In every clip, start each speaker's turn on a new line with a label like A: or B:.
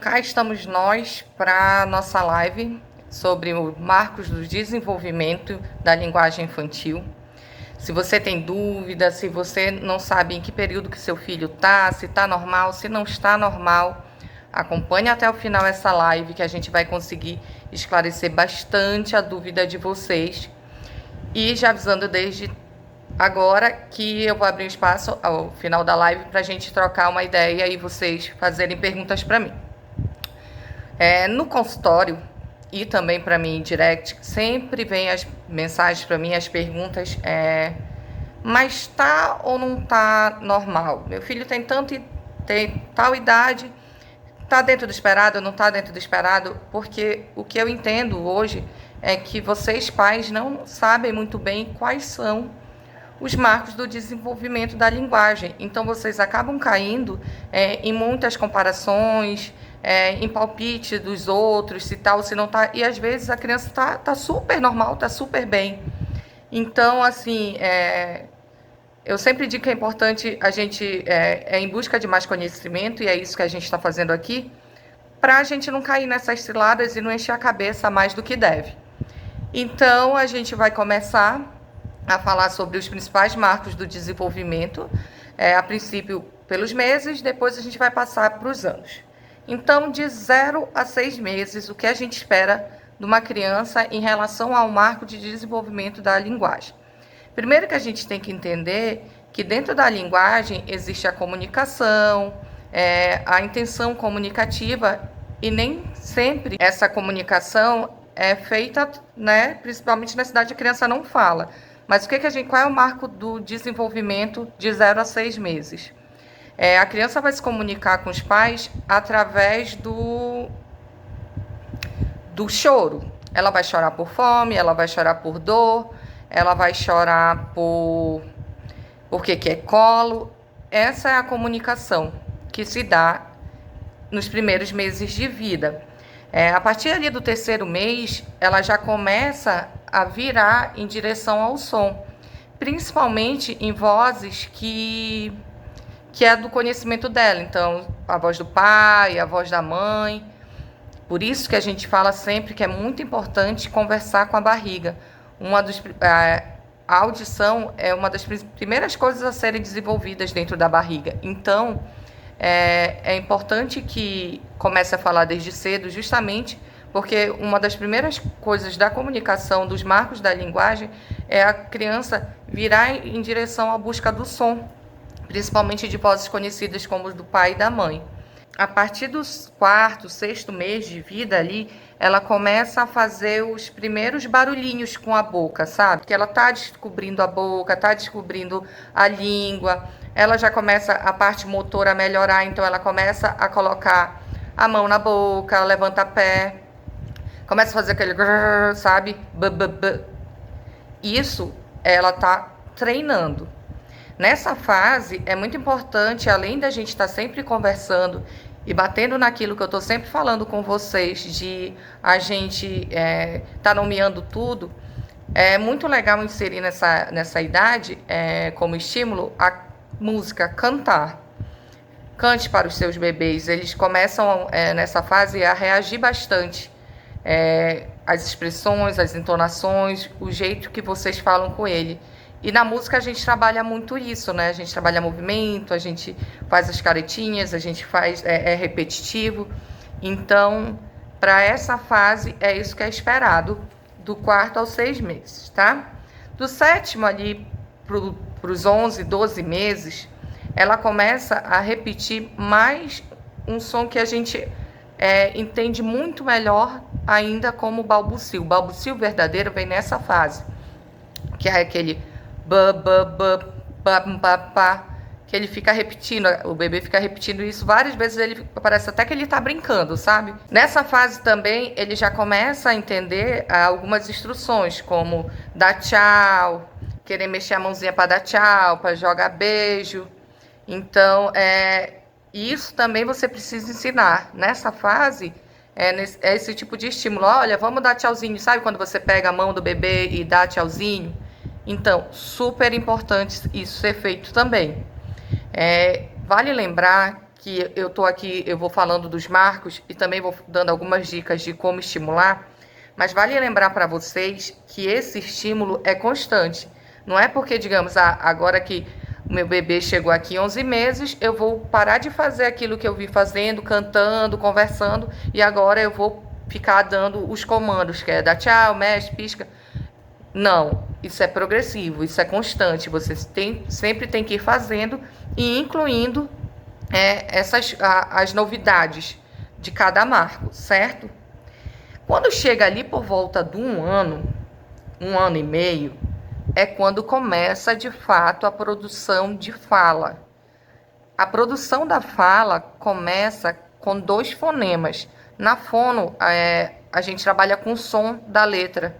A: Cá estamos nós para nossa live sobre os marcos do desenvolvimento da linguagem infantil. Se você tem dúvida, se você não sabe em que período que seu filho está, se está normal, se não está normal, acompanhe até o final essa live que a gente vai conseguir esclarecer bastante a dúvida de vocês. E já avisando desde agora que eu vou abrir um espaço ao final da live para a gente trocar uma ideia e vocês fazerem perguntas para mim. No consultório e também para mim em direct, sempre vem as mensagens para mim, as perguntas, mas tá ou não tá normal? Meu filho tem tal idade, tá dentro do esperado ou não tá dentro do esperado? Porque o que eu entendo hoje é que vocês pais não sabem muito bem quais são os marcos do desenvolvimento da linguagem. Então vocês acabam caindo em muitas comparações, em palpite dos outros, se tal, se não tá. E às vezes a criança tá super normal, tá super bem. Então, assim, eu sempre digo que é importante a gente em busca de mais conhecimento, e é isso que a gente está fazendo aqui, para a gente não cair nessas ciladas e não encher a cabeça mais do que deve. Então, a gente vai começar a falar sobre os principais marcos do desenvolvimento, a princípio pelos meses, depois a gente vai passar para os anos. Então, de 0 a 6 meses, o que a gente espera de uma criança em relação ao marco de desenvolvimento da linguagem? Primeiro que a gente tem que entender que dentro da linguagem existe a comunicação, a intenção comunicativa, e nem sempre essa comunicação é feita, né, principalmente na cidade a criança não fala. Mas qual é o marco do desenvolvimento de 0 a 6 meses? A criança vai se comunicar com os pais através do choro. Ela vai chorar por fome, ela vai chorar por dor, ela vai chorar porque quer colo. Essa é a comunicação que se dá nos primeiros meses de vida. A partir ali do 3º mês, ela já começa a virar em direção ao som, principalmente em vozes que é do conhecimento dela. Então, a voz do pai, a voz da mãe. Por isso que a gente fala sempre que é muito importante conversar com a barriga. A audição é uma das primeiras coisas a serem desenvolvidas dentro da barriga. Então, é importante que comece a falar desde cedo, justamente porque uma das primeiras coisas da comunicação, dos marcos da linguagem, é a criança virar em direção à busca do som, principalmente de vozes conhecidas como os do pai e da mãe. A partir do 4º, 6º mês de vida ali, ela começa a fazer os primeiros barulhinhos com a boca, sabe? Que ela tá descobrindo a boca, tá descobrindo a língua, ela já começa a parte motora a melhorar, então ela começa a colocar a mão na boca, levanta pé, começa a fazer aquele grrr, sabe? Isso ela tá treinando. Nessa fase, é muito importante, além da gente estar sempre conversando e batendo naquilo que eu estou sempre falando com vocês, de a gente tá nomeando tudo, é muito legal inserir nessa idade, como estímulo, a música, cantar. Cante para os seus bebês. Eles começam, nessa fase, a reagir bastante. As expressões, as entonações, o jeito que vocês falam com ele. E na música a gente trabalha muito isso, né? A gente trabalha movimento, a gente faz as caretinhas, a gente faz, repetitivo. Então, para essa fase, é isso que é esperado, do 4º aos 6 meses, tá? Do 7º ali para os 11, 12 meses, ela começa a repetir mais um som que a gente entende muito melhor ainda como balbucio. O balbucio verdadeiro vem nessa fase, que é aquele que ele fica repetindo, o bebê fica repetindo isso várias vezes, ele parece até que ele tá brincando, sabe? Nessa fase também ele já começa a entender algumas instruções, como dar tchau, querer mexer a mãozinha para dar tchau, para jogar beijo. Então, isso também você precisa ensinar. Nessa fase, esse tipo de estímulo. Olha, vamos dar tchauzinho, sabe quando você pega a mão do bebê e dá tchauzinho? Então, super importante isso ser feito também. Vale lembrar que eu tô aqui, eu vou falando dos marcos e também vou dando algumas dicas de como estimular, mas vale lembrar para vocês que esse estímulo é constante. Não é porque, digamos, agora que o meu bebê chegou aqui 11 meses, eu vou parar de fazer aquilo que eu vi fazendo, cantando, conversando, e agora eu vou ficar dando os comandos, que é dar tchau, mexe, pisca. Não, isso é progressivo, isso é constante. Você sempre tem que ir fazendo e incluindo as novidades de cada marco, certo? Quando chega ali por volta de um ano e meio, é quando começa de fato a produção de fala. A produção da fala começa com 2 fonemas. Na fono, a gente trabalha com o som da letra,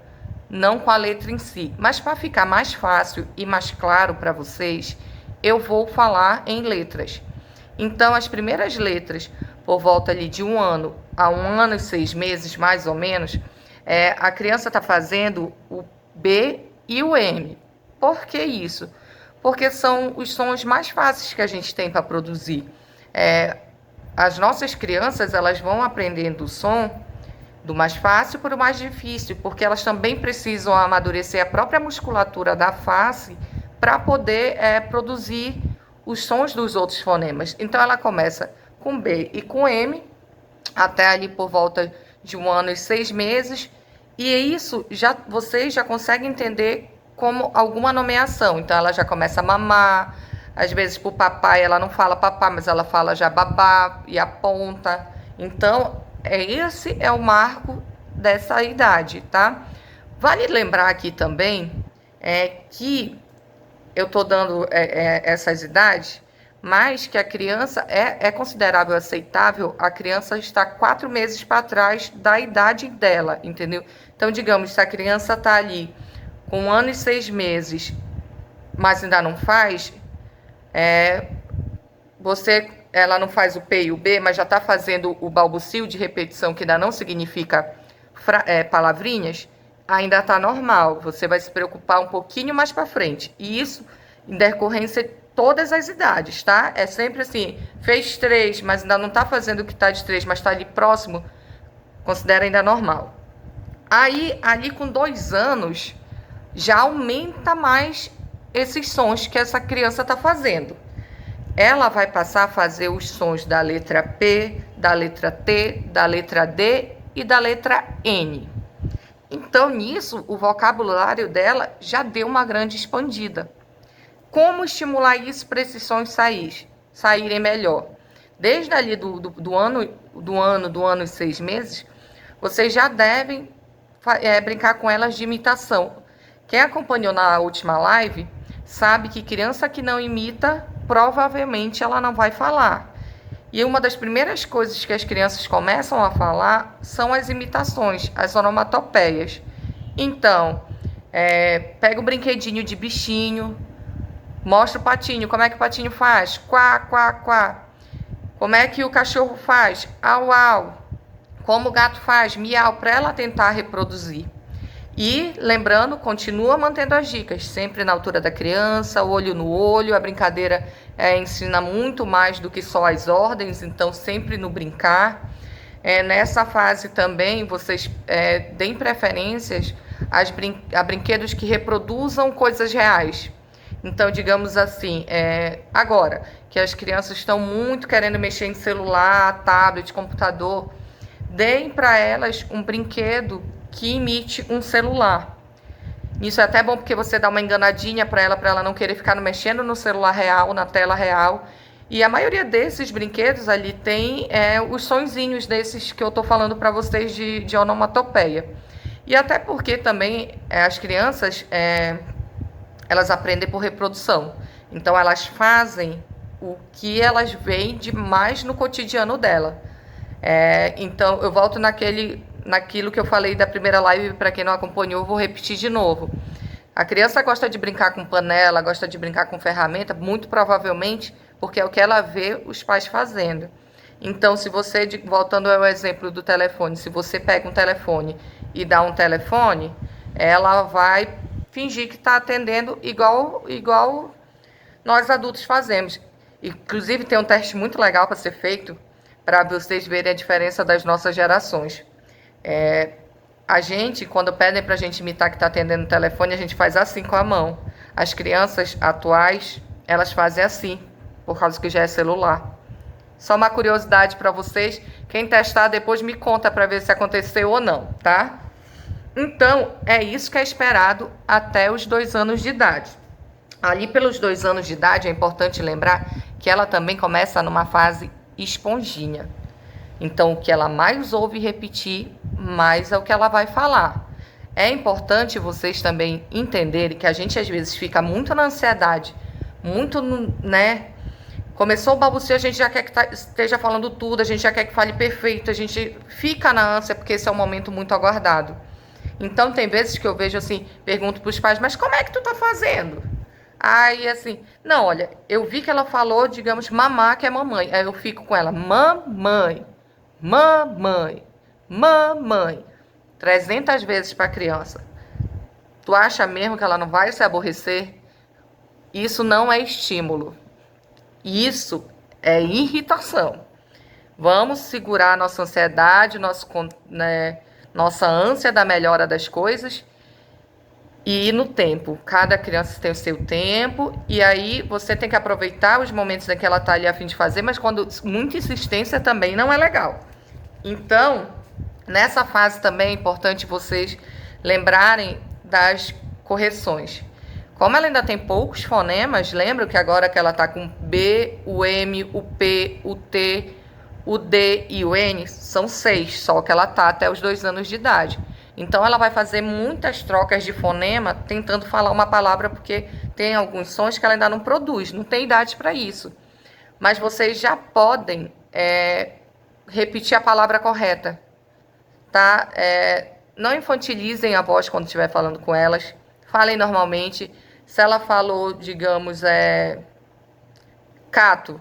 A: não com a letra em si. Mas para ficar mais fácil e mais claro para vocês, eu vou falar em letras. Então, as primeiras letras, por volta ali de 1 ano a 1 ano e 6 meses, mais ou menos, a criança está fazendo o B e o M. Por que isso? Porque são os sons mais fáceis que a gente tem para produzir. As nossas crianças, elas vão aprendendo o som do mais fácil para o mais difícil, porque elas também precisam amadurecer a própria musculatura da face para poder produzir os sons dos outros fonemas. Então, ela começa com B e com M, até ali por volta de 1 ano e 6 meses, e isso vocês já conseguem entender como alguma nomeação. Então, ela já começa a mamar, às vezes para o papai ela não fala papá, mas ela fala já babá e aponta. Então, esse é o marco dessa idade, tá? Vale lembrar aqui também que eu estou dando essas idades, mas que a criança é considerável, aceitável, a criança está 4 meses para trás da idade dela, entendeu? Então, digamos, se a criança está ali com 1 ano e 6 meses, mas ainda não faz, ela não faz o P e o B, mas já está fazendo o balbucio de repetição, que ainda não significa palavrinhas, ainda está normal. Você vai se preocupar um pouquinho mais para frente. E isso em decorrência de todas as idades, tá? É sempre assim, fez 3, mas ainda não está fazendo o que está de 3, mas está ali próximo, considera ainda normal. Aí, ali com 2 anos, já aumenta mais esses sons que essa criança está fazendo. Ela vai passar a fazer os sons da letra P, da letra T, da letra D e da letra N. Então, nisso, o vocabulário dela já deu uma grande expandida. Como estimular isso para esses sons saírem melhor? Desde ali do ano e 6 meses, vocês já devem brincar com elas de imitação. Quem acompanhou na última live sabe que criança que não imita, provavelmente ela não vai falar. E uma das primeiras coisas que as crianças começam a falar são as imitações, as onomatopeias. Então, pega o brinquedinho de bichinho, mostra o patinho, como é que o patinho faz? Quá, quá, quá. Como é que o cachorro faz? Au, au. Como o gato faz? Miau, para ela tentar reproduzir. E, lembrando, continua mantendo as dicas, sempre na altura da criança, olho no olho. A brincadeira ensina muito mais do que só as ordens, então sempre no brincar. Nessa fase também, vocês deem preferências a brinquedos que reproduzam coisas reais. Então, digamos assim, agora que as crianças estão muito querendo mexer em celular, tablet, computador, deem para elas um brinquedo que imite um celular. Isso é até bom porque você dá uma enganadinha para ela não querer ficar mexendo no celular real, na tela real. E a maioria desses brinquedos ali tem os sonzinhos desses que eu estou falando para vocês de onomatopeia. E até porque também as crianças, elas aprendem por reprodução. Então, elas fazem o que elas veem de mais no cotidiano dela. Então, eu volto naquilo que eu falei da primeira live, para quem não acompanhou, eu vou repetir de novo. A criança gosta de brincar com panela, gosta de brincar com ferramenta, muito provavelmente porque é o que ela vê os pais fazendo. Então, se você, voltando ao exemplo do telefone, se você pega um telefone e dá um telefone, ela vai fingir que está atendendo igual nós adultos fazemos. Inclusive, tem um teste muito legal para ser feito, para vocês verem a diferença das nossas gerações. A gente, quando pedem para a gente imitar que está atendendo o telefone, a gente faz assim com a mão. As crianças atuais, elas fazem assim, por causa que já é celular. Só uma curiosidade para vocês. Quem testar depois me conta para ver se aconteceu ou não, tá? Então, é isso que é esperado até os 2 anos de idade. Ali pelos 2 anos de idade, é importante lembrar que ela também começa numa fase esponjinha. Então, o que ela mais ouve repetir, mais é o que ela vai falar. É importante vocês também entenderem que a gente às vezes fica muito na ansiedade, muito, né? Começou o balbucio, a gente já quer que esteja falando tudo, a gente já quer que fale perfeito, a gente fica na ânsia porque esse é um momento muito aguardado. Então, tem vezes que eu vejo assim, pergunto para os pais, mas como é que tu tá fazendo? Aí, assim, não, olha, eu vi que ela falou, digamos, mamá, que é mamãe. Aí eu fico com ela, mamãe, mamãe, mamãe. 300 vezes para a criança. Tu acha mesmo que ela não vai se aborrecer? Isso não é estímulo. Isso é irritação. Vamos segurar nossa ansiedade, nossa ânsia da melhora das coisas e ir no tempo. Cada criança tem o seu tempo e aí você tem que aproveitar os momentos em que ela está ali a fim de fazer, mas quando muita insistência também não é legal. Então, nessa fase também é importante vocês lembrarem das correções. Como ela ainda tem poucos fonemas, lembra que agora que ela está com B, o M, o P, o T, o D e o N, são 6, só que ela está até os 2 anos de idade. Então, ela vai fazer muitas trocas de fonema tentando falar uma palavra, porque tem alguns sons que ela ainda não produz, não tem idade para isso. Mas vocês já podem repetir a palavra correta, tá? Não infantilizem a voz quando estiver falando com elas, falem normalmente. Se ela falou, digamos, cato,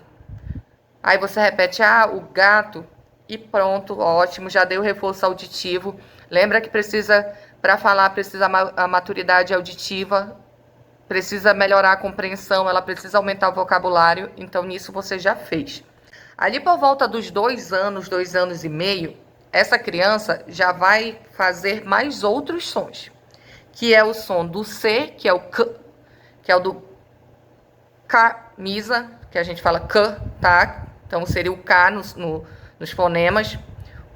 A: aí você repete, o gato, e pronto, ótimo, já deu reforço auditivo. Lembra que para falar, precisa a maturidade auditiva, precisa melhorar a compreensão, ela precisa aumentar o vocabulário, então nisso você já fez. Ali por volta dos 2 anos, 2 anos e meio, essa criança já vai fazer mais outros sons, que é o som do C, que é o C, que é o do camisa, que a gente fala C, tá? Então seria o K nos fonemas,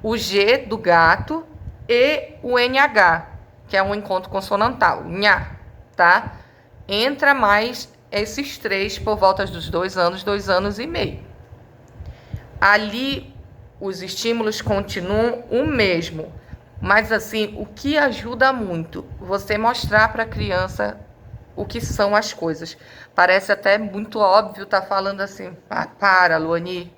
A: o G do gato e o NH, que é um encontro consonantal, nha, tá? Entra mais esses 3 por volta dos 2 anos e meio. Ali os estímulos continuam o mesmo, mas assim, o que ajuda muito, você mostrar para a criança o que são as coisas. Parece até muito óbvio estar falando assim, para, Luani.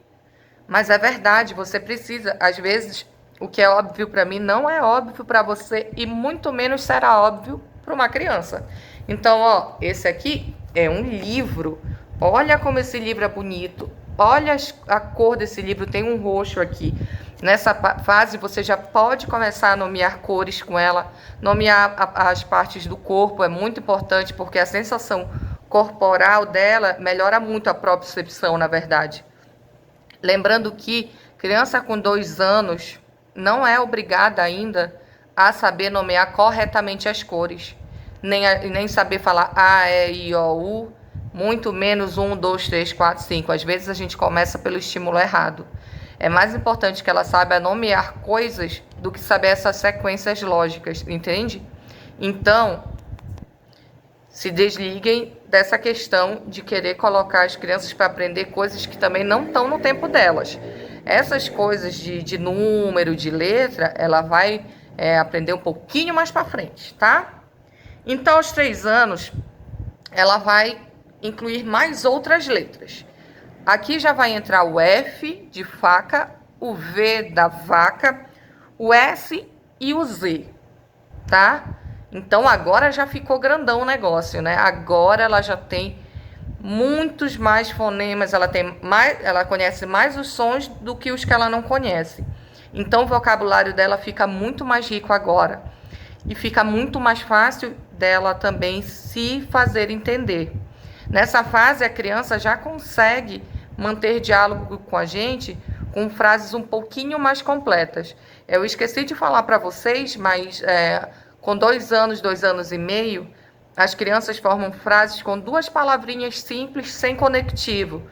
A: Mas é verdade, você precisa. Às vezes, o que é óbvio para mim não é óbvio para você e muito menos será óbvio para uma criança. Então, esse aqui é um livro. Olha como esse livro é bonito. Olha a cor desse livro, tem um roxo aqui. Nessa fase, você já pode começar a nomear cores com ela. Nomear as partes do corpo é muito importante, porque a sensação corporal dela melhora muito a propriocepção, na verdade. Lembrando que criança com 2 anos não é obrigada ainda a saber nomear corretamente as cores. Nem saber falar A, E, I, O, U, muito menos 1, 2, 3, 4, 5. Às vezes a gente começa pelo estímulo errado. É mais importante que ela saiba nomear coisas do que saber essas sequências lógicas, entende? Então, se desliguem dessa questão de querer colocar as crianças para aprender coisas que também não estão no tempo delas. Essas coisas de número, de letra, ela vai aprender um pouquinho mais para frente, tá? Então, aos 3 anos, ela vai incluir mais outras letras. Aqui já vai entrar o F de faca, o V da vaca, o S e o Z, tá? Então, agora já ficou grandão o negócio, né? Agora ela já tem muitos mais fonemas, ela conhece mais os sons do que os que ela não conhece. Então, o vocabulário dela fica muito mais rico agora. E fica muito mais fácil dela também se fazer entender. Nessa fase, a criança já consegue manter diálogo com a gente com frases um pouquinho mais completas. Eu esqueci de falar para vocês, mas com 2 anos, 2 anos e meio, as crianças formam frases com 2 palavrinhas simples, sem conectivo.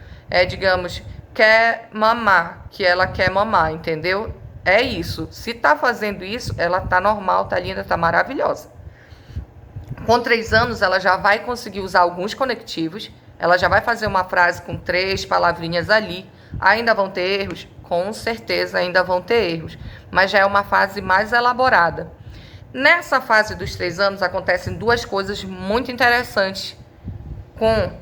A: Digamos, quer mamar, que ela quer mamar, entendeu? É isso. Se tá fazendo isso, ela tá normal, tá linda, tá maravilhosa. Com 3 anos, ela já vai conseguir usar alguns conectivos, ela já vai fazer uma frase com 3 palavrinhas ali. Ainda vão ter erros? Com certeza ainda vão ter erros, mas já é uma fase mais elaborada. Nessa fase dos 3 anos, acontecem 2 coisas muito interessantes com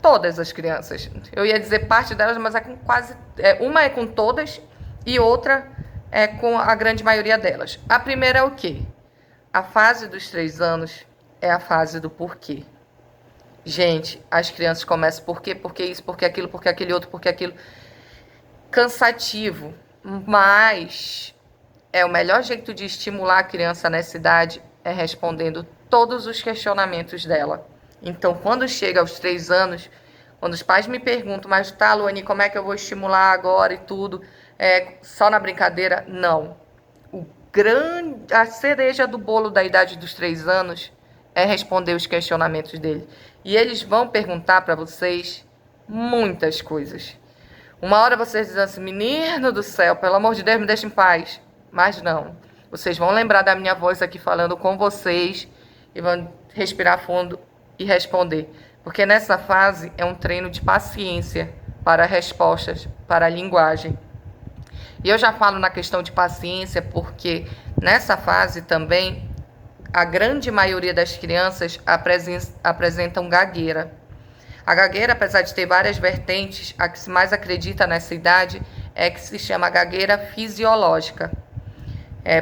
A: todas as crianças. Eu ia dizer parte delas, mas é com quase... uma é com todas e outra é com a grande maioria delas. A primeira é o quê? A fase dos 3 anos é a fase do porquê. Gente, as crianças começam por quê? Por que isso? Por que aquilo? Por que aquele outro? Por que aquilo? Cansativo, mas o melhor jeito de estimular a criança nessa idade é respondendo todos os questionamentos dela. Então, quando chega aos 3 anos, quando os pais me perguntam, mas tá, Luane, como é que eu vou estimular agora e tudo? Só na brincadeira? Não. A cereja do bolo da idade dos 3 anos é responder os questionamentos dele. E eles vão perguntar para vocês muitas coisas. Uma hora vocês dizem assim, menino do céu, pelo amor de Deus, me deixa em paz. Mas não. Vocês vão lembrar da minha voz aqui falando com vocês e vão respirar fundo e responder. Porque nessa fase é um treino de paciência para respostas, para a linguagem. E eu já falo na questão de paciência porque nessa fase também a grande maioria das crianças apresentam gagueira. A gagueira, apesar de ter várias vertentes, a que se mais acredita nessa idade é que se chama gagueira fisiológica.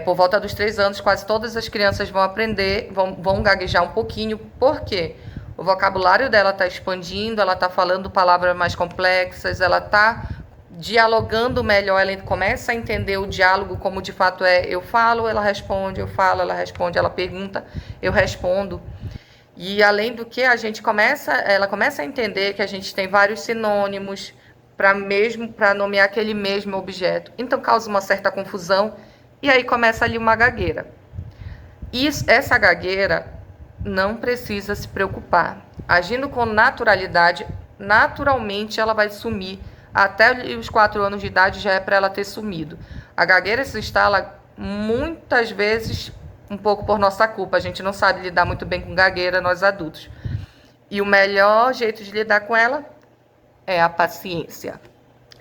A: Por volta dos 3 anos, quase todas as crianças vão aprender, vão gaguejar um pouquinho. Por quê? O vocabulário dela está expandindo, ela está falando palavras mais complexas, ela está dialogando melhor, ela começa a entender o diálogo como de fato é. Eu falo, ela responde, eu falo, ela responde, ela pergunta, eu respondo. E além do que, ela começa a entender que a gente tem vários sinônimos para nomear aquele mesmo objeto. Então causa uma certa confusão e aí começa ali uma gagueira. Essa gagueira não precisa se preocupar. Agindo com naturalidade, naturalmente ela vai sumir. Até os 4 anos de idade já é para ela ter sumido. A gagueira se instala muitas vezes um pouco por nossa culpa. A gente não sabe lidar muito bem com gagueira, nós adultos. E o melhor jeito de lidar com ela é a paciência.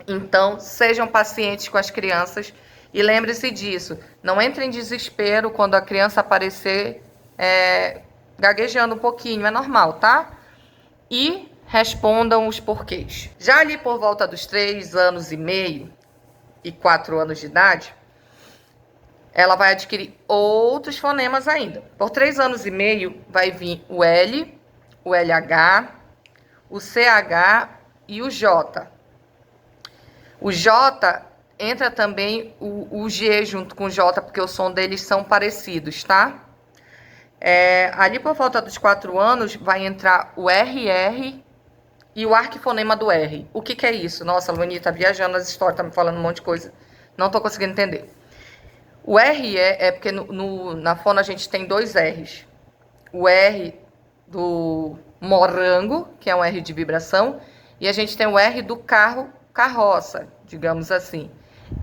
A: Então, sejam pacientes com as crianças e lembre-se disso. Não entre em desespero quando a criança aparecer gaguejando um pouquinho, é normal, tá? E respondam os porquês. Já ali por volta dos 3 anos e meio e 4 anos de idade, ela vai adquirir outros fonemas ainda. Por 3 anos e meio vai vir o L, o LH, o CH e o J. O J entra também o G junto com o J, porque o som deles são parecidos, tá? Ali por volta dos 4 anos vai entrar o RR e o arquifonema do R. O que é isso? Nossa, a Luani tá viajando nas histórias, tá me falando um monte de coisa. Não tô conseguindo entender. O R é porque na fono a gente tem 2 R's. O R do morango, que é um R de vibração, e a gente tem o R do carro, carroça, digamos assim.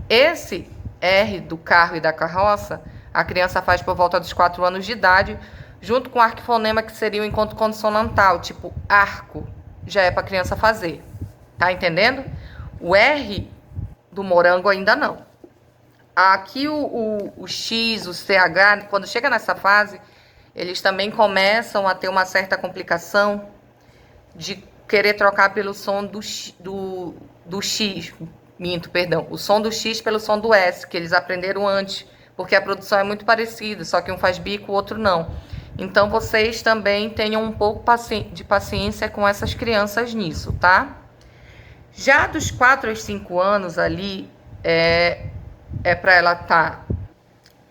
A: Esse R do carro e da carroça, a criança faz por volta dos 4 anos de idade, junto com o arquifonema, que seria o encontro consonantal, tipo arco, já é para a criança fazer. Tá entendendo? O R do morango ainda não. Aqui o X, o CH, quando chega nessa fase, eles também começam a ter uma certa complicação de querer trocar pelo som do X, o som do X pelo som do S, que eles aprenderam antes, porque a produção é muito parecida, só que um faz bico, o outro não. Então, vocês também tenham um pouco de paciência com essas crianças nisso, tá? Já dos 4 aos 5 anos ali, para ela estar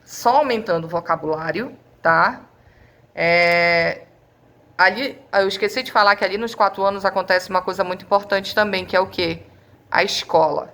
A: só aumentando o vocabulário, tá? Ali, eu esqueci de falar que ali nos 4 anos acontece uma coisa muito importante também, que é o quê? A escola.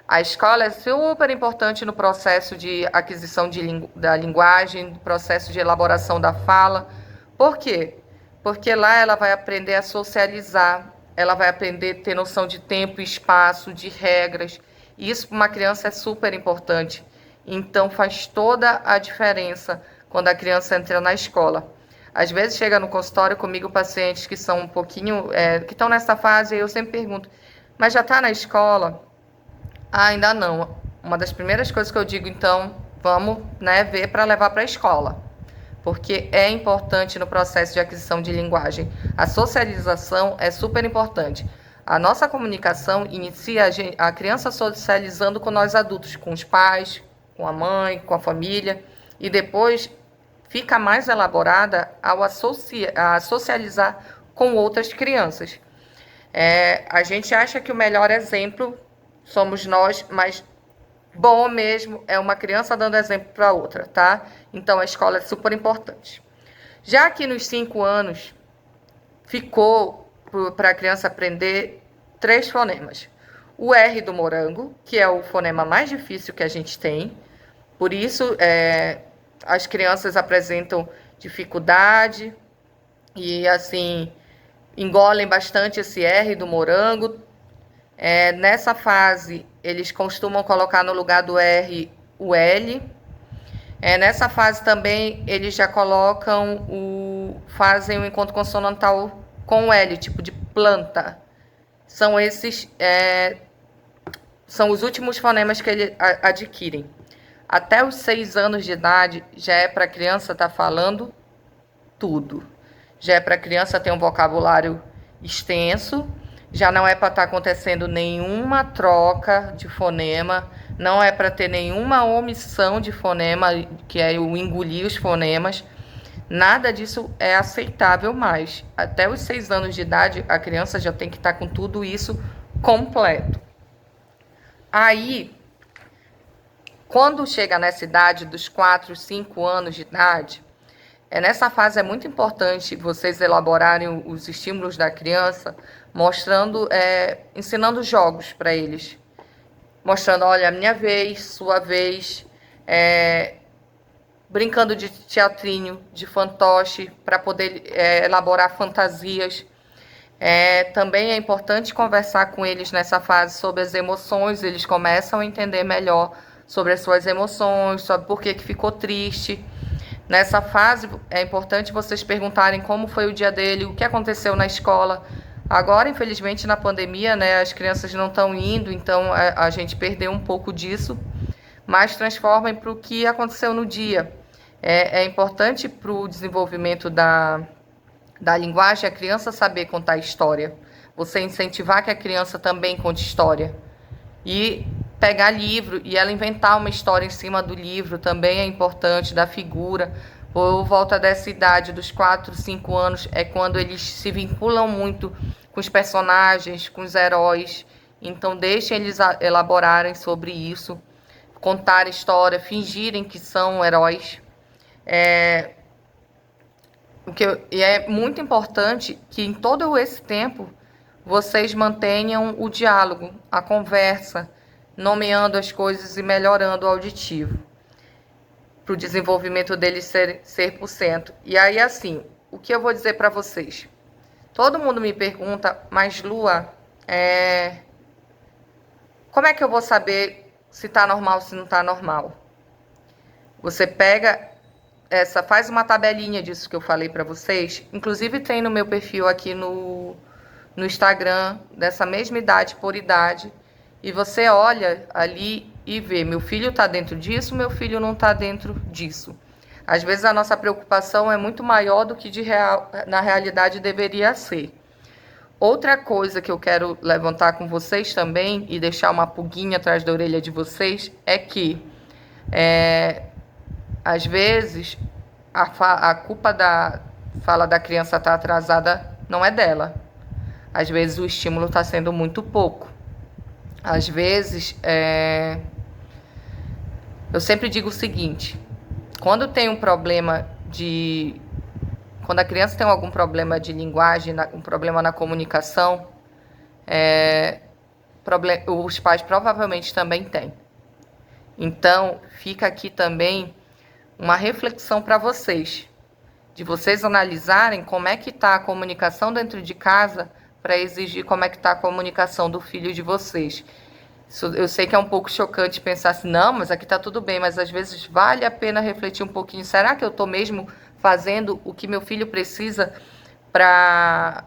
A: A escola é super importante no processo de aquisição da linguagem, no processo de elaboração da fala. Por quê? Porque lá ela vai aprender a socializar, ela vai aprender a ter noção de tempo e espaço, de regras. E isso para uma criança é super importante. Então faz toda a diferença quando a criança entra na escola. Às vezes chega no consultório comigo pacientes que são um pouquinho, que estão nessa fase, e eu sempre pergunto, mas já está na escola? Ah, ainda não. Uma das primeiras coisas que eu digo, então, vamos, né, ver para levar para a escola. Porque é importante no processo de aquisição de linguagem. A socialização é super importante. A nossa comunicação inicia a criança socializando com nós adultos, com os pais, com a mãe, com a família, e depois fica mais elaborada ao socializar com outras crianças. A gente acha que o melhor exemplo somos nós, mas bom mesmo é uma criança dando exemplo para outra, tá? Então a escola é super importante. Já que nos 5 anos ficou para a criança aprender 3 fonemas. O R do morango, que é o fonema mais difícil que a gente tem, por isso as crianças apresentam dificuldade e assim engolem bastante esse R do morango. Nessa fase, eles costumam colocar no lugar do R o L. Nessa fase também, eles já fazem o encontro consonantal com o L, tipo de planta. São os últimos fonemas que eles adquirem. Até os 6 anos de idade, já é para a criança estar falando tudo. Já é para a criança ter um vocabulário extenso. Já não é para estar acontecendo nenhuma troca de fonema, não é para ter nenhuma omissão de fonema, que é o engolir os fonemas. Nada disso é aceitável mais. Até os 6 anos de idade, a criança já tem que estar com tudo isso completo. Aí, quando chega nessa idade dos 4, 5 anos de idade, nessa fase é muito importante vocês elaborarem os estímulos da criança, mostrando, ensinando jogos para eles. Mostrando, olha, minha vez, sua vez, brincando de teatrinho, de fantoche, para poder elaborar fantasias. Também é importante conversar com eles nessa fase sobre as emoções, eles começam a entender melhor sobre as suas emoções, sobre por que ficou triste. Nessa fase, é importante vocês perguntarem como foi o dia dele, o que aconteceu na escola. Agora, infelizmente, na pandemia, né, as crianças não estão indo, então a gente perdeu um pouco disso, mas transformem para o que aconteceu no dia. É importante para o desenvolvimento da linguagem a criança saber contar história. Você incentivar que a criança também conte história. E pegar livro e ela inventar uma história em cima do livro também é importante, da figura. Por volta dessa idade, dos 4, 5 anos, é quando eles se vinculam muito com os personagens, com os heróis. Então, deixem eles elaborarem sobre isso, contar história, fingirem que são heróis. E é muito importante que em todo esse tempo vocês mantenham o diálogo, a conversa, nomeando as coisas e melhorando o auditivo, para o desenvolvimento deles ser 100%. E aí, assim, o que eu vou dizer para vocês? Todo mundo me pergunta, mas Lua, como é que eu vou saber se está normal ou se não está normal? Você pega faz uma tabelinha disso que eu falei para vocês. Inclusive tem no meu perfil aqui no Instagram, dessa mesma idade por idade. E você olha ali e vê, meu filho está dentro disso, meu filho não está dentro disso. Às vezes a nossa preocupação é muito maior do que na realidade deveria ser. Outra coisa que eu quero levantar com vocês também e deixar uma pulguinha atrás da orelha de vocês é que às vezes a culpa da fala da criança estar atrasada não é dela. Às vezes o estímulo está sendo muito pouco. Às vezes, eu sempre digo o seguinte: quando tem um problema quando a criança tem algum problema de linguagem, um problema na comunicação, os pais provavelmente também têm. Então, fica aqui também uma reflexão para vocês, de vocês analisarem como é que está a comunicação dentro de casa para exigir como é que está a comunicação do filho de vocês. Eu sei que é um pouco chocante pensar assim, não, mas aqui está tudo bem, mas às vezes vale a pena refletir um pouquinho. Será que eu estou mesmo fazendo o que meu filho precisa para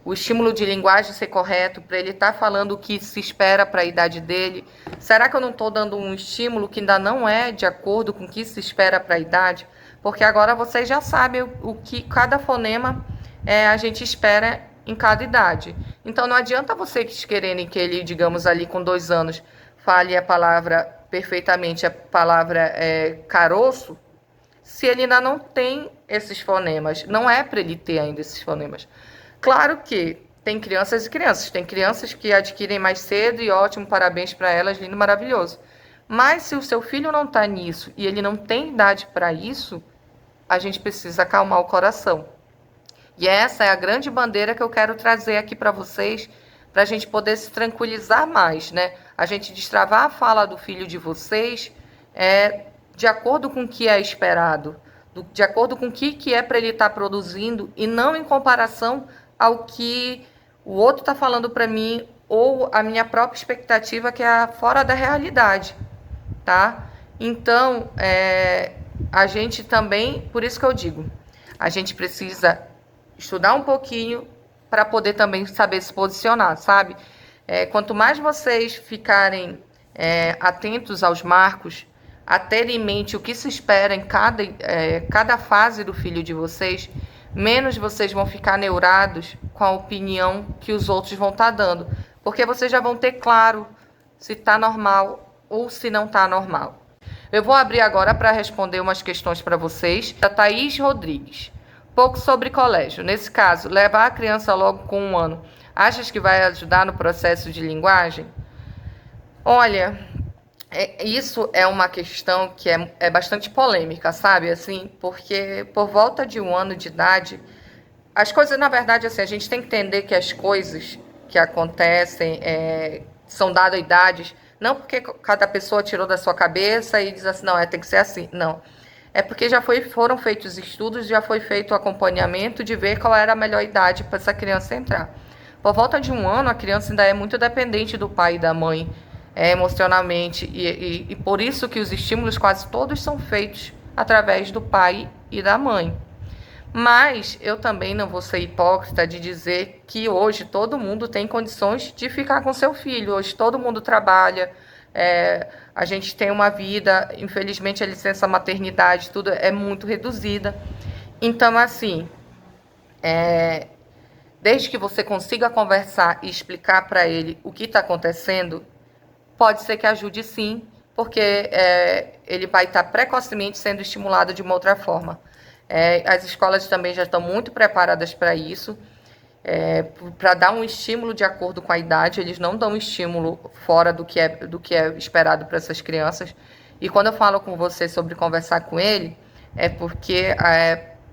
A: o estímulo de linguagem ser correto, para ele estar falando o que se espera para a idade dele? Será que eu não estou dando um estímulo que ainda não é de acordo com o que se espera para a idade? Porque agora vocês já sabem o que cada fonema a gente espera em cada idade. Então não adianta vocês quererem que ele, digamos ali com 2 anos, fale a palavra perfeitamente, a palavra caroço, se ele ainda não tem esses fonemas. Não é para ele ter ainda esses fonemas. Claro que tem crianças e crianças. Tem crianças que adquirem mais cedo e ótimo, parabéns para elas, lindo, maravilhoso. Mas se o seu filho não está nisso e ele não tem idade para isso, a gente precisa acalmar o coração. E essa é a grande bandeira que eu quero trazer aqui para vocês, para a gente poder se tranquilizar mais, né? A gente destravar a fala do filho de vocês de acordo com o que é esperado, de acordo com o que é para ele estar produzindo e não em comparação ao que o outro está falando para mim ou a minha própria expectativa, que é fora da realidade, tá? Então, a gente também, por isso que eu digo, a gente precisa estudar um pouquinho para poder também saber se posicionar, sabe? Quanto mais vocês ficarem atentos aos marcos, a ter em mente o que se espera em cada fase do filho de vocês, menos vocês vão ficar neurados com a opinião que os outros vão estar dando. Porque vocês já vão ter claro se está normal ou se não está normal. Eu vou abrir agora para responder umas questões para vocês. Da Thaís Rodrigues. Pouco sobre colégio. Nesse caso, levar a criança logo com 1 ano, achas que vai ajudar no processo de linguagem? Olha, isso é uma questão que é bastante polêmica, sabe? Assim, porque por volta de 1 ano de idade, as coisas, na verdade, assim, a gente tem que entender que as coisas que acontecem são dadas idades, não porque cada pessoa tirou da sua cabeça e diz assim, não, tem que ser assim. Não. É porque foram feitos estudos, já foi feito o acompanhamento de ver qual era a melhor idade para essa criança entrar. Por volta de 1 ano, a criança ainda é muito dependente do pai e da mãe, emocionalmente, e por isso que os estímulos quase todos são feitos através do pai e da mãe. Mas eu também não vou ser hipócrita de dizer que hoje todo mundo tem condições de ficar com seu filho. Hoje todo mundo trabalha, a gente tem uma vida, infelizmente a licença maternidade, tudo é muito reduzida. Então, assim, desde que você consiga conversar e explicar para ele o que está acontecendo, pode ser que ajude sim, porque ele vai estar precocemente sendo estimulado de uma outra forma. As escolas também já estão muito preparadas para isso, para dar um estímulo de acordo com a idade. Eles não dão estímulo fora do que é esperado para essas crianças. E quando eu falo com você sobre conversar com ele, é porque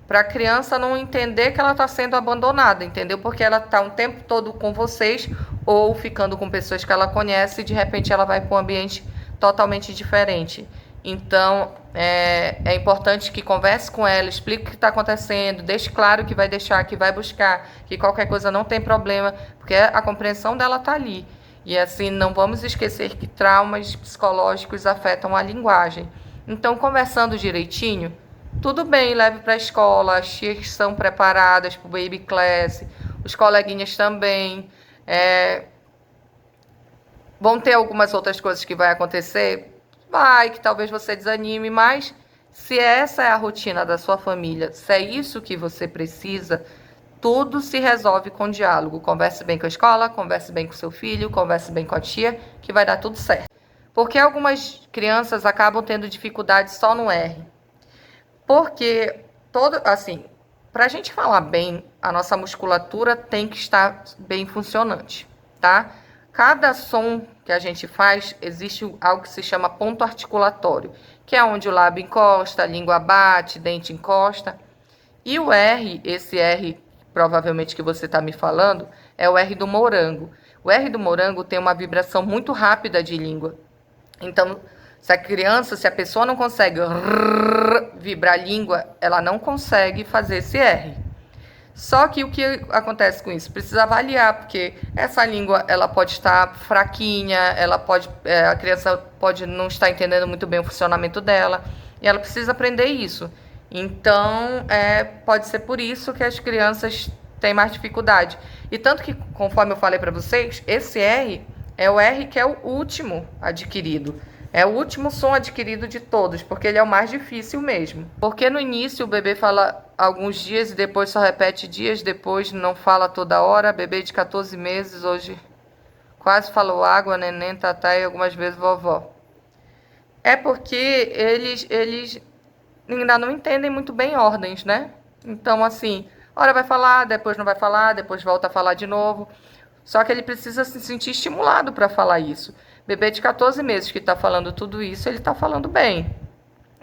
A: para a criança não entender que ela está sendo abandonada, entendeu? Porque ela está um tempo todo com vocês ou ficando com pessoas que ela conhece e de repente ela vai para um ambiente totalmente diferente. Então, é importante que converse com ela, explique o que está acontecendo, deixe claro que vai deixar, que vai buscar, que qualquer coisa não tem problema, porque a compreensão dela está ali. E assim, não vamos esquecer que traumas psicológicos afetam a linguagem. Então, conversando direitinho, tudo bem, leve para a escola, as tias são preparadas para o baby class, os coleguinhas também. Vão ter algumas outras coisas que vai acontecer? Vai, que talvez você desanime, mas se essa é a rotina da sua família, se é isso que você precisa, tudo se resolve com diálogo. Converse bem com a escola, converse bem com seu filho, converse bem com a tia, que vai dar tudo certo. Porque algumas crianças acabam tendo dificuldade só no R. Porque, para a gente falar bem, a nossa musculatura tem que estar bem funcionante, tá? Cada som que a gente faz, existe algo que se chama ponto articulatório, que é onde o lábio encosta, a língua bate, dente encosta. E o R, esse R provavelmente que você está me falando, é o R do morango. O R do morango tem uma vibração muito rápida de língua. Então, se a pessoa não consegue vibrar a língua, ela não consegue fazer esse R. Só que o que acontece com isso? Precisa avaliar, porque essa língua ela pode estar fraquinha, a criança pode não estar entendendo muito bem o funcionamento dela, e ela precisa aprender isso. Então, pode ser por isso que as crianças têm mais dificuldade. E tanto que, conforme eu falei para vocês, esse R é o R que é o último adquirido. É o último som adquirido de todos, porque ele é o mais difícil mesmo. Porque no início o bebê fala alguns dias e depois só repete dias depois, não fala toda hora. Bebê de 14 meses, hoje quase falou água, neném, tatá e algumas vezes vovó. É porque eles ainda não entendem muito bem ordens, né? Então, assim, hora vai falar, depois não vai falar, depois volta a falar de novo. Só que ele precisa se sentir estimulado para falar isso. Bebê de 14 meses que está falando tudo isso, ele está falando bem.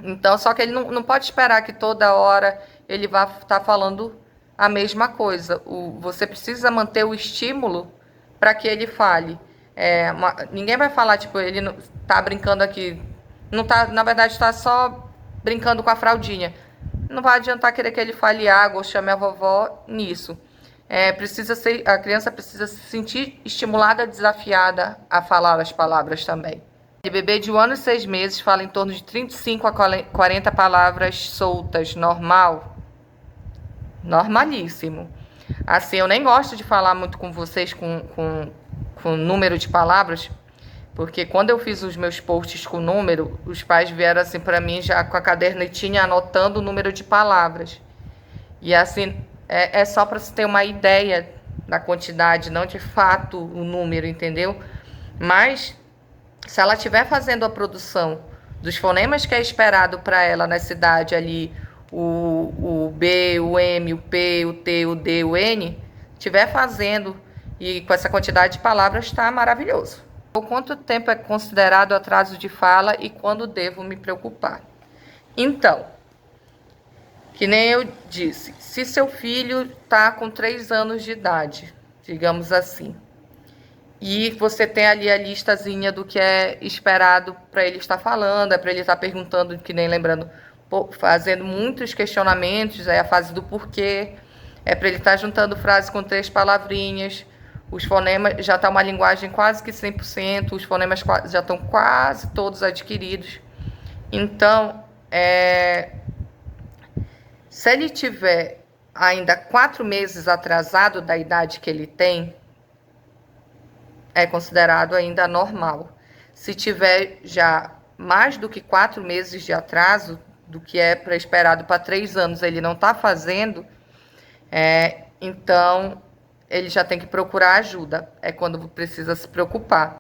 A: Então, só que ele não pode esperar que toda hora ele vá estar falando a mesma coisa. Você precisa manter o estímulo para que ele fale. Ninguém vai falar, tipo, ele está brincando aqui. Não tá, na verdade, está só brincando com a fraldinha. Não vai adiantar querer que ele fale água ou chame a vovó nisso. A criança precisa se sentir estimulada, desafiada a falar as palavras também. O bebê de 1 ano e 6 meses fala em torno de 35 a 40 palavras soltas, normal. Normalíssimo. Assim, eu nem gosto de falar muito com vocês com número de palavras, porque quando eu fiz os meus posts com número, os pais vieram assim para mim já com a cadernetinha anotando o número de palavras. E assim, é só para você ter uma ideia da quantidade, não de fato o número, entendeu? Mas, se ela estiver fazendo a produção dos fonemas que é esperado para ela nessa idade ali, o B, o M, o P, o T, o D, o N, estiver fazendo e com essa quantidade de palavras, está maravilhoso. Quanto tempo é considerado atraso de fala e quando devo me preocupar? Então, que nem eu disse, se seu filho está com 3 anos de idade, digamos assim, e você tem ali a listazinha do que é esperado para ele estar falando, para ele estar perguntando, que nem lembrando, fazendo muitos questionamentos, a fase do porquê, para ele estar juntando frases com 3 palavrinhas, os fonemas já está uma linguagem quase que 100%, os fonemas já estão quase todos adquiridos. Então, se ele tiver ainda 4 meses atrasado da idade que ele tem, é considerado ainda normal. Se tiver já mais do que 4 meses de atraso, do que é esperado para 3 anos, ele não está fazendo, então ele já tem que procurar ajuda. É quando precisa se preocupar.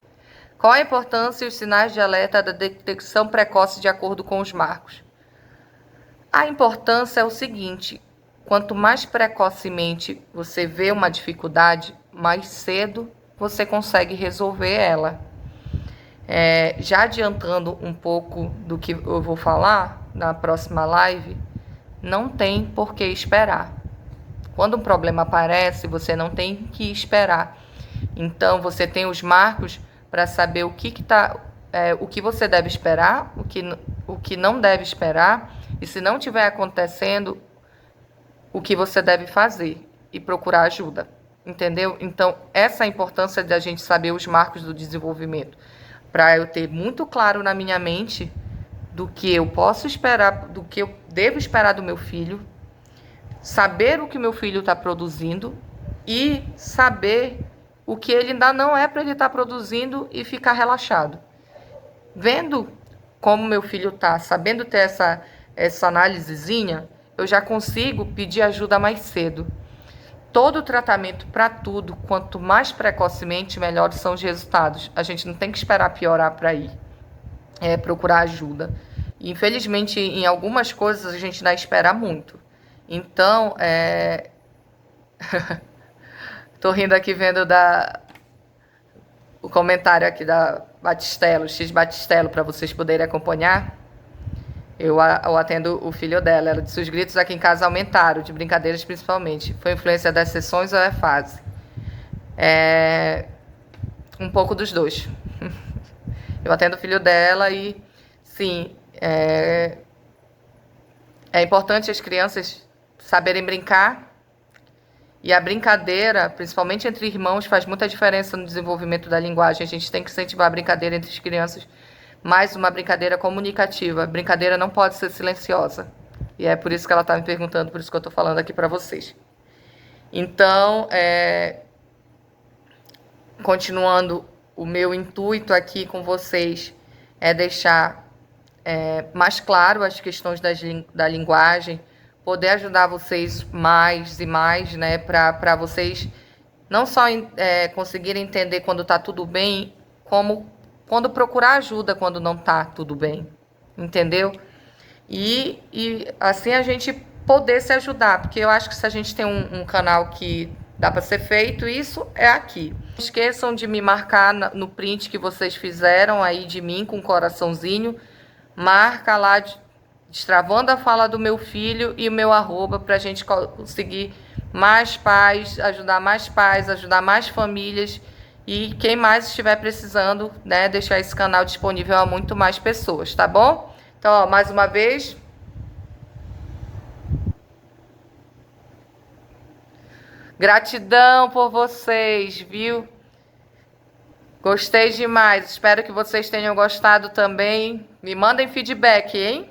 A: Qual a importância e os sinais de alerta da detecção precoce de acordo com os marcos? A importância é o seguinte: quanto mais precocemente você vê uma dificuldade, mais cedo você consegue resolver ela. Já adiantando um pouco do que eu vou falar na próxima live, não tem por que esperar. Quando um problema aparece, você não tem que esperar. Então, você tem os marcos para saber o que você deve esperar, o que não deve esperar, e se não estiver acontecendo, o que você deve fazer e procurar ajuda. Entendeu? Então, essa é a importância de a gente saber os marcos do desenvolvimento, para eu ter muito claro na minha mente do que eu posso esperar, do que eu devo esperar do meu filho, saber o que meu filho está produzindo e saber o que ele ainda não é para ele estar produzindo e ficar relaxado. Vendo como meu filho está, sabendo ter essa análisezinha, eu já consigo pedir ajuda mais cedo. Todo tratamento para tudo, quanto mais precocemente, melhores são os resultados. A gente não tem que esperar piorar para ir procurar ajuda. E, infelizmente, em algumas coisas a gente ainda espera muito. Então, tô rindo aqui vendo o comentário aqui da Batistello, X Batistello, para vocês poderem acompanhar. Eu atendo o filho dela. Ela disse: os gritos aqui em casa aumentaram, de brincadeiras principalmente. Foi influência das sessões ou é fase? Um pouco dos dois. Eu atendo o filho dela e, sim, é importante as crianças saberem brincar. E a brincadeira, principalmente entre irmãos, faz muita diferença no desenvolvimento da linguagem. A gente tem que incentivar a brincadeira entre as crianças, mais uma brincadeira comunicativa. A brincadeira não pode ser silenciosa. E é por isso que ela está me perguntando, por isso que eu estou falando aqui para vocês. Então, continuando, o meu intuito aqui com vocês é deixar mais claro as questões da linguagem, poder ajudar vocês mais e mais, né, para vocês não só conseguirem entender quando está tudo bem, como quando procurar ajuda quando não está tudo bem, entendeu? E assim a gente poder se ajudar, porque eu acho que se a gente tem um canal que dá para ser feito, isso é aqui. Não esqueçam de me marcar no print que vocês fizeram aí de mim com um coraçãozinho, marca lá destravando a fala do meu filho e o meu arroba para a gente conseguir mais pais, ajudar mais famílias e quem mais estiver precisando, né, deixar esse canal disponível a muito mais pessoas, tá bom? Então, ó, mais uma vez, gratidão por vocês, viu? Gostei demais. Espero que vocês tenham gostado também. Me mandem feedback, hein?